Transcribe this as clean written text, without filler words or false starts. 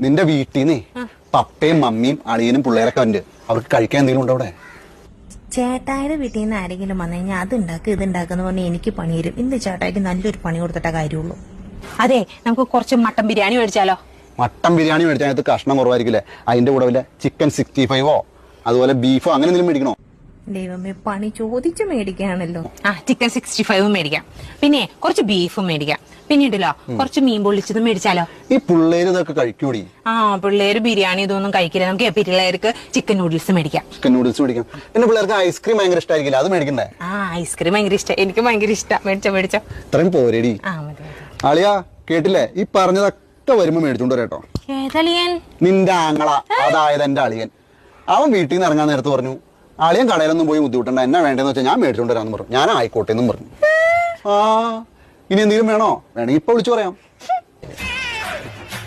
നിന്റെ വീട്ടിൽ നിന്നേ പപ്പയും മമ്മിയും അളിയനും പിള്ളേരൊക്കെ ഉണ്ട്. അവർക്ക് കഴിക്കാൻ എന്തെങ്കിലും ഉണ്ടോ അവിടെ? ചേട്ടായുടെ വീട്ടിൽ നിന്ന് ആരെങ്കിലും വന്നു കഴിഞ്ഞാൽ അത് ഉണ്ടാക്കുക ഇത് ഉണ്ടാക്കുന്ന പറഞ്ഞാൽ എനിക്ക് പണി തരും. ഇന്ന് ചേട്ടായിക്ക് നല്ലൊരു പണി കൊടുത്തിട്ട കാര്യമുള്ളൂ. അതെ, നമുക്ക് കുറച്ച് മട്ടൻ ബിരിയാണി മേടിച്ചാലോ? മട്ടൻ ബിരിയാണി മേടിച്ചാൽ അതിനകത്ത് കഷ്ണം കുറവായിരിക്കില്ലേ? അതിന്റെ കൂടെ വല്ല ചിക്കൻ 65 അതുപോലെ ബീഫോ അങ്ങനെ എന്തെങ്കിലും മേടിക്കണോ? ദൈവമേ, പണി ചോദിച്ചു മേടിക്കുകയാണല്ലോ. ചിക്കൻ 65 മേടിക്കാം, പിന്നെ കുറച്ച് ബീഫും മേടിക്കാം, പിന്നീടല്ലോ കുറച്ച് മീൻ പൊള്ളിച്ചതും മേടിച്ചാലോ? ഈ പിള്ളേര് ഇതൊക്കെ കഴിക്കൂടി. പിള്ളേര് ബിരിയാണി ഇതൊന്നും കഴിക്കില്ല. നമുക്ക് പിള്ളേർക്ക് ചിക്കൻ നൂഡിൽസ് മേടിക്കാം. ചിക്കൻ നൂഡിൽസ് മേടിക്കാം. പിന്നെ പിള്ളേർക്ക് ഐസ്ക്രീം ഭയങ്കര ഇഷ്ടമായിരിക്കില്ല, അത് മേടിക്കണ്ടേ? ഐസ്ക്രീം ഭയങ്കര ഇഷ്ടം, എനിക്ക് ഭയങ്കര ഇഷ്ടം. മേടിച്ചോ. ഇത്രയും പോരേടി. അളിയാ കേട്ടില്ലേ? ഈ പറഞ്ഞതൊക്കെ വരുമ്പോ മേടിച്ചോണ്ട് വരാട്ടോ. ഏതളിയൻ? നിന്റെ ആങ്ങള, അതായത് എന്റെ അളിയൻ. അവൻ വീട്ടിൽ നിന്ന് ഇറങ്ങാൻ നേരത്ത് പറഞ്ഞു, അളിയൻ കടയിലൊന്നും പോയി ബുദ്ധിമുട്ടണ്ട, എന്നാ വേണ്ടെന്ന് വെച്ചാൽ ഞാൻ മേടിച്ചോണ്ട് വരാന്ന് പറഞ്ഞു. ഞാൻ ആയിക്കോട്ടെ എന്നും പറഞ്ഞു. ഇനി എന്തെങ്കിലും വേണോ? വേണമെങ്കിൽ ഇപ്പൊ വിളിച്ചു പറയാം.